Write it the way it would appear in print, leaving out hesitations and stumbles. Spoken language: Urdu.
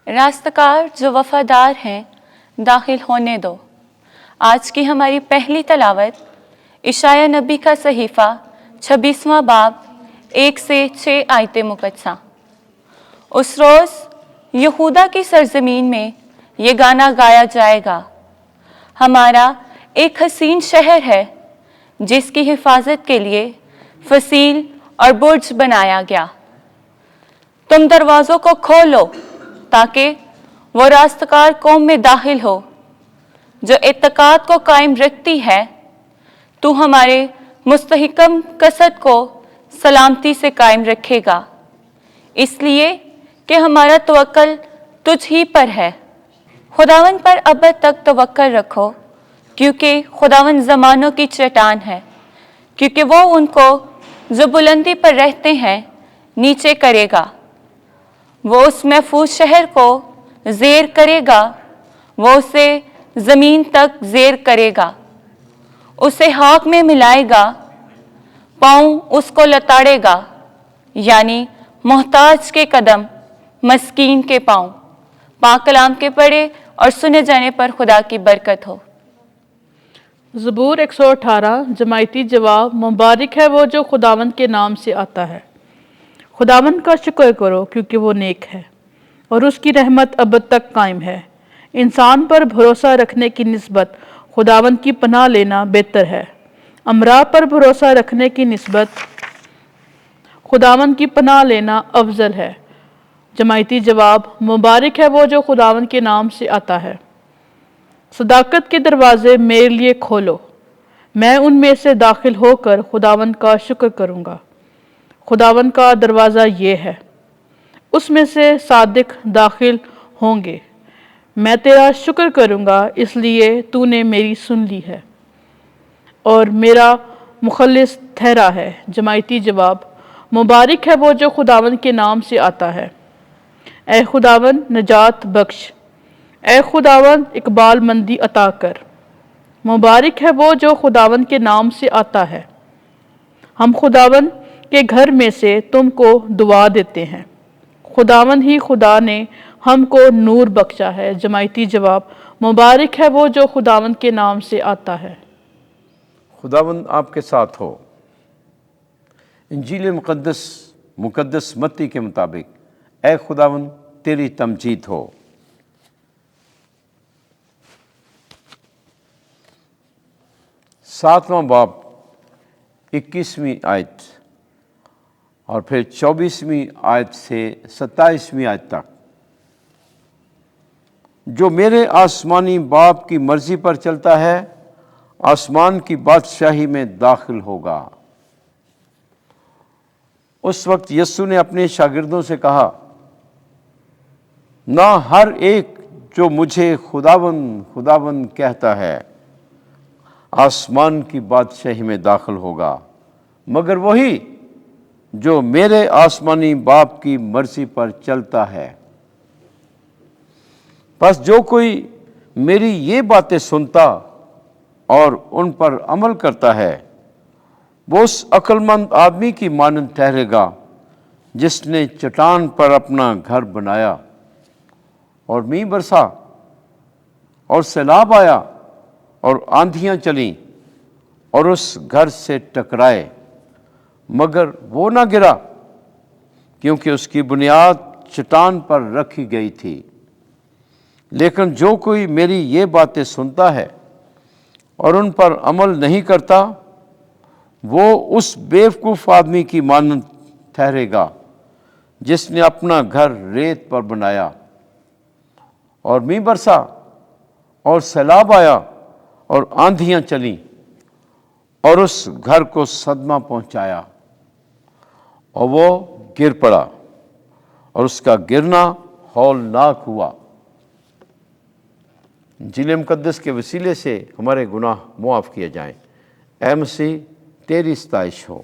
راستکار جو وفادار ہیں داخل ہونے دو۔ آج کی ہماری پہلی تلاوت اشعیاء نبی کا صحیفہ 26واں باب 1 سے 6 آیتیں مقدسہ۔ اس روز یہودا کی سرزمین میں یہ گانا گایا جائے گا، ہمارا ایک حسین شہر ہے جس کی حفاظت کے لیے فصیل اور برج بنایا گیا۔ تم دروازوں کو کھولو تاکہ وہ راستکار قوم میں داخل ہو جو اعتقاد کو قائم رکھتی ہے۔ تو ہمارے مستحکم قصد کو سلامتی سے قائم رکھے گا، اس لیے کہ ہمارا توکل تجھ ہی پر ہے۔ خداوند پر ابد تک توکل رکھو، کیونکہ خداوند زمانوں کی چٹان ہے، کیونکہ وہ ان کو جو بلندی پر رہتے ہیں نیچے کرے گا۔ وہ اس محفوظ شہر کو زیر کرے گا، وہ اسے زمین تک زیر کرے گا، اسے خاک میں ملائے گا، پاؤں اس کو لتاڑے گا، یعنی محتاج کے قدم مسکین کے پاؤں۔ پاک کلام کے پڑھے اور سنے جانے پر خدا کی برکت ہو۔ زبور 118 جماعتی جواب۔ مبارک ہے وہ جو خداوند کے نام سے آتا ہے۔ خداوند کا شکر کرو کیونکہ وہ نیک ہے اور اس کی رحمت ابد تک قائم ہے۔ انسان پر بھروسہ رکھنے کی نسبت خداوند کی پناہ لینا بہتر ہے۔ امراء پر بھروسہ رکھنے کی نسبت خداوند کی پناہ لینا افضل ہے۔ جماعتی جواب۔ مبارک ہے وہ جو خداوند کے نام سے آتا ہے۔ صداقت کے دروازے میرے لیے کھولو، میں ان میں سے داخل ہو کر خداوند کا شکر کروں گا۔ خداوند کا دروازہ یہ ہے، اس میں سے صادق داخل ہوں گے۔ میں تیرا شکر کروں گا اس لیے تو نے میری سن لی ہے اور میرا مخلص ٹھہرا ہے۔ جماعتی جواب۔ مبارک ہے وہ جو خداوند کے نام سے آتا ہے۔ اے خداوند نجات بخش، اے خداوند اقبال مندی عطا کر۔ مبارک ہے وہ جو خداوند کے نام سے آتا ہے۔ ہم خداوند کے گھر میں سے تم کو دعا دیتے ہیں۔ خداوند ہی خدا نے ہم کو نور بخشا ہے۔ جماعتی جواب۔ مبارک ہے وہ جو خداوند کے نام سے آتا ہے۔ خداوند آپ کے ساتھ ہو۔ انجیل مقدس متی کے مطابق اے خداوند تیری تمجید ہو۔ 7واں باب 21ویں آیت اور پھر 24ویں آیت سے 27ویں آیت تک۔ جو میرے آسمانی باپ کی مرضی پر چلتا ہے آسمان کی بادشاہی میں داخل ہوگا۔ اس وقت یسوع نے اپنے شاگردوں سے کہا، نہ ہر ایک جو مجھے خداوند خداوند کہتا ہے آسمان کی بادشاہی میں داخل ہوگا، مگر وہی جو میرے آسمانی باپ کی مرضی پر چلتا ہے۔ پس جو کوئی میری یہ باتیں سنتا اور ان پر عمل کرتا ہے وہ اس عقل مند آدمی کی مانند ٹھہرے گا جس نے چٹان پر اپنا گھر بنایا، اور مینہ برسا اور سیلاب آیا اور آندھیاں چلیں اور اس گھر سے ٹکرائے، مگر وہ نہ گرا کیونکہ اس کی بنیاد چٹان پر رکھی گئی تھی۔ لیکن جو کوئی میری یہ باتیں سنتا ہے اور ان پر عمل نہیں کرتا وہ اس بیوقوف آدمی کی مانند ٹھہرے گا جس نے اپنا گھر ریت پر بنایا، اور مینہ برسا اور سیلاب آیا اور آندھیاں چلیں اور اس گھر کو صدمہ پہنچایا، اور وہ گر پڑا اور اس کا گرنا ہولناک ہوا۔ انجیل مقدس کے وسیلے سے ہمارے گناہ معاف کیے جائیں۔ اے مسیح تیری ستائش ہو۔